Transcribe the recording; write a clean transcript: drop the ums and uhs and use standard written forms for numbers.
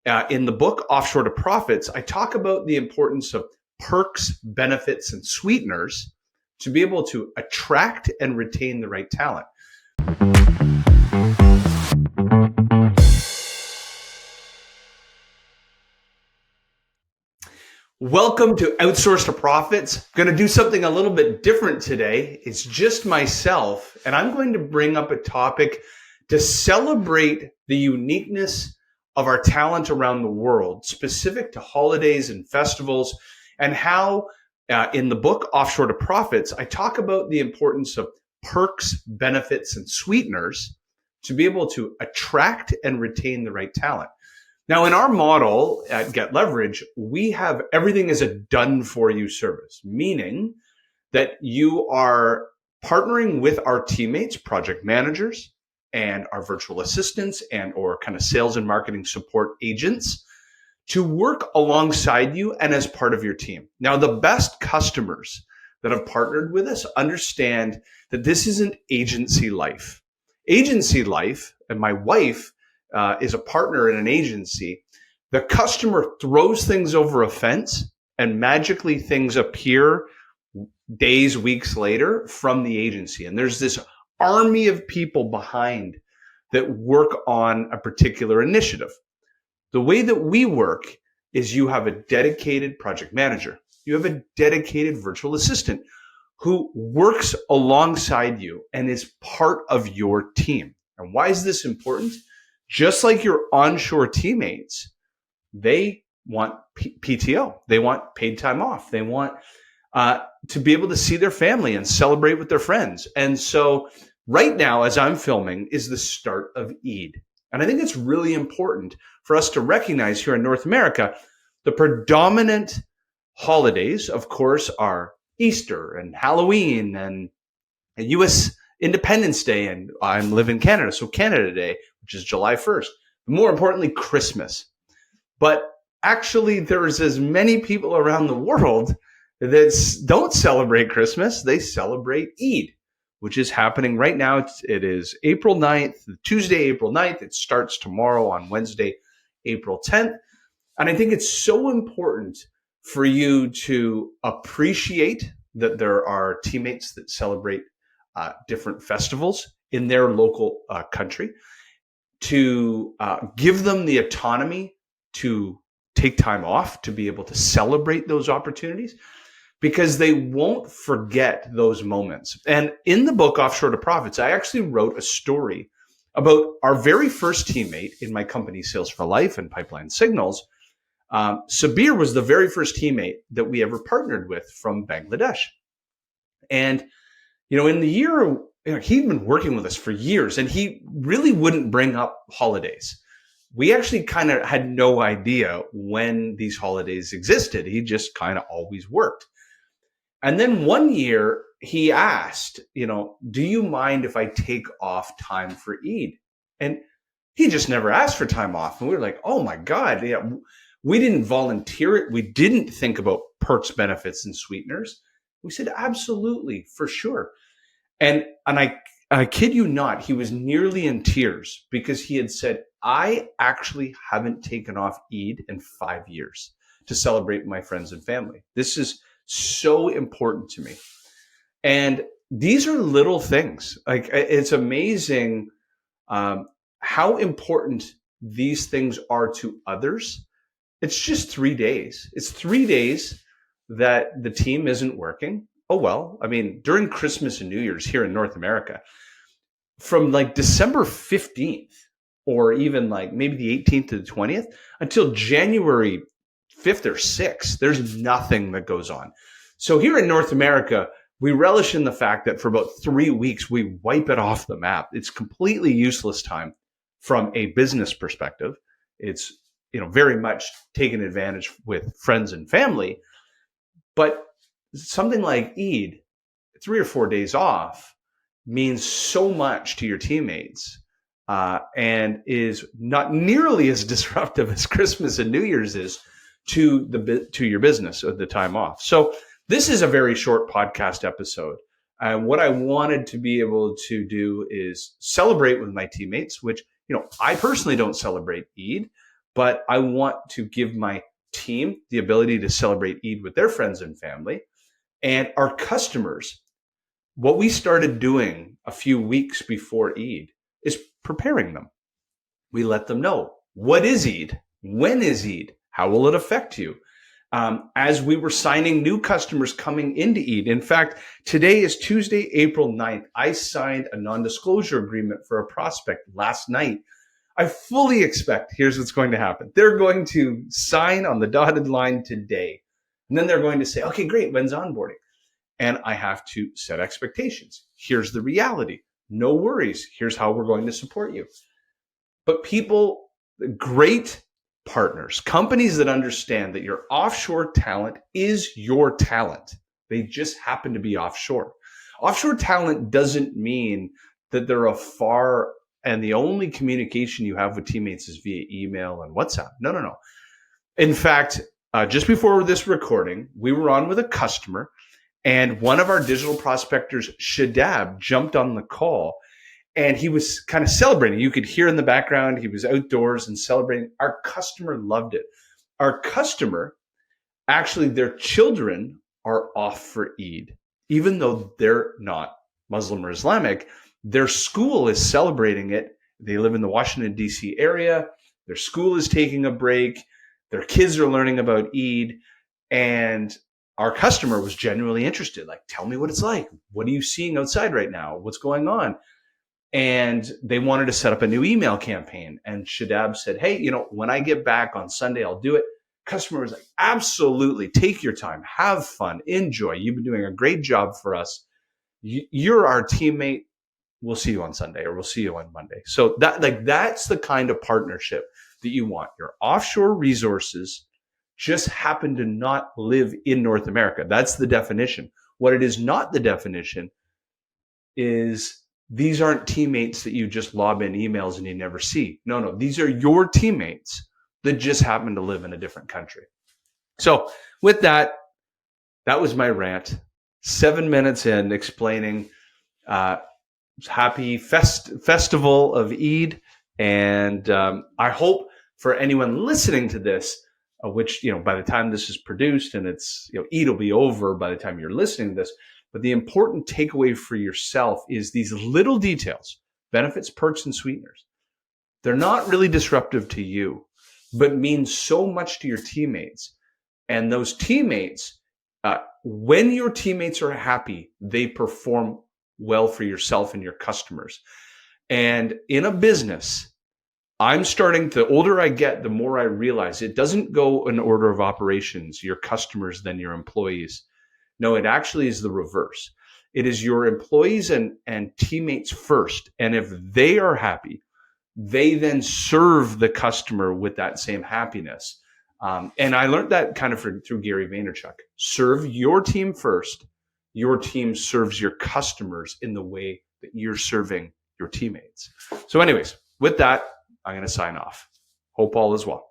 In the book, Offshore to Profits, I talk about the importance of perks, benefits, and sweeteners to be able to attract and retain the right talent. Welcome to Outsource to Profits. I'm going to do something a little bit different today. It's just myself, and I'm going to bring up a topic to celebrate the uniqueness of our talent around the world, specific to holidays and festivals, and how in the book, Offshore to Profits, I talk about the importance of perks, benefits, and sweeteners to be able to attract and retain the right talent. Now, in our model at Levrg, we have everything as a done-for-you service, meaning that you are partnering with our teammates, project managers, and our virtual assistants and or kind of sales and marketing support agents to work alongside you and as part of your team. Now, the best customers that have partnered with us understand that this isn't agency life. Agency life, and my wife is a partner in an agency, the customer throws things over a fence and magically things appear days, weeks later from the agency. And there's this army of people behind that work on a particular initiative. The way that we work is you have a dedicated project manager. You have a dedicated virtual assistant who works alongside you and is part of your team. And why is this important? Just like your onshore teammates, they want PTO. They want paid time off. They want to be able to see their family and celebrate with their friends. And so right now, as I'm filming, is the start of Eid. And I think it's really important for us to recognize here in North America, the predominant holidays, of course, are Easter and Halloween and U.S. Independence Day. And I live in Canada, so Canada Day, which is July 1st. More importantly, Christmas. But actually, there's as many people around the world that don't celebrate Christmas. They celebrate Eid, which is happening right now. It is April 9th, Tuesday, April 9th. It starts tomorrow on Wednesday, April 10th. And I think it's so important for you to appreciate that there are teammates that celebrate different festivals in their local country, to give them the autonomy to take time off, to be able to celebrate those opportunities, because they won't forget those moments. And in the book, Offshore to Profits, I actually wrote a story about our very first teammate in my company, Sales for Life and Pipeline Signals. Sabir was the very first teammate that we ever partnered with from Bangladesh. And, in the year, he'd been working with us for years, and he really wouldn't bring up holidays. We actually kind of had no idea when these holidays existed. He just kind of always worked. And then one year he asked, do you mind if I take off time for Eid? And he just never asked for time off. And we were like, oh my God, yeah, we didn't volunteer it. We didn't think about perks, benefits, and sweeteners. We said, absolutely, for sure. And I kid you not, he was nearly in tears because he had said, I actually haven't taken off Eid in 5 years to celebrate my friends and family. This is so important to me. And these are little things. Like, it's amazing how important these things are to others. It's just 3 days. It's 3 days that the team isn't working. Oh, well, during Christmas and New Year's here in North America, from like December 15th, or even like maybe the 18th to the 20th, until January 5th or 6th, there's nothing that goes on. So here in North America, we relish in the fact that for about 3 weeks, we wipe it off the map. It's completely useless time from a business perspective. It's, very much taken advantage with friends and family. But something like Eid, 3 or 4 days off, means so much to your teammates and is not nearly as disruptive as Christmas and New Year's is to your business or the time off. So this is a very short podcast episode. What I wanted to be able to do is celebrate with my teammates, which, I personally don't celebrate Eid, but I want to give my team the ability to celebrate Eid with their friends and family. And our customers, what we started doing a few weeks before Eid is preparing them. We let them know, what is Eid? When is Eid? How will it affect you? As we were signing new customers coming into Eid. In fact, today is Tuesday, April 9th. I signed a non-disclosure agreement for a prospect last night. I fully expect, here's what's going to happen. They're going to sign on the dotted line today. And then they're going to say, okay, great, when's onboarding? And I have to set expectations. Here's the reality. No worries. Here's how we're going to support you. But people, great partners, companies that understand that your offshore talent is your talent. They just happen to be offshore. Offshore talent doesn't mean that they're afar and the only communication you have with teammates is via email and WhatsApp. No. In fact, just before this recording, we were on with a customer, and one of our digital prospectors, Shadab, jumped on the call, and he was kind of celebrating. You could hear in the background, he was outdoors and celebrating. Our customer loved it. Our customer, actually, their children are off for Eid, even though they're not Muslim or Islamic. Their school is celebrating it. They live in the Washington, D.C. area. Their school is taking a break. Their kids are learning about Eid. And our customer was genuinely interested. Like, tell me what it's like. What are you seeing outside right now? What's going on? And they wanted to set up a new email campaign. And Shadab said, hey, when I get back on Sunday, I'll do it. Customer was like, absolutely. Take your time. Have fun. Enjoy. You've been doing a great job for us. You're our teammate. We'll see you on Sunday, or we'll see you on Monday. So that's the kind of partnership that you want. Your offshore resources just happen to not live in North America. That's the definition. What it is not the definition is these aren't teammates that you just lob in emails and you never see. No. These are your teammates that just happen to live in a different country. So with that was my rant. 7 minutes in explaining happy festival of Eid. And I hope for anyone listening to this, which, by the time this is produced and it's, Eid will be over by the time you're listening to this. But the important takeaway for yourself is these little details, benefits, perks, and sweeteners. They're not really disruptive to you, but mean so much to your teammates. And those teammates, when your teammates are happy, they perform well for yourself and your customers. And in a business, the older I get, the more I realize it doesn't go in order of operations, your customers, then your employees. No, it actually is the reverse. It is your employees and teammates first. And if they are happy, they then serve the customer with that same happiness. And I learned that kind of through Gary Vaynerchuk. Serve your team first. Your team serves your customers in the way that you're serving your teammates. So anyways, with that, I'm going to sign off. Hope all is well.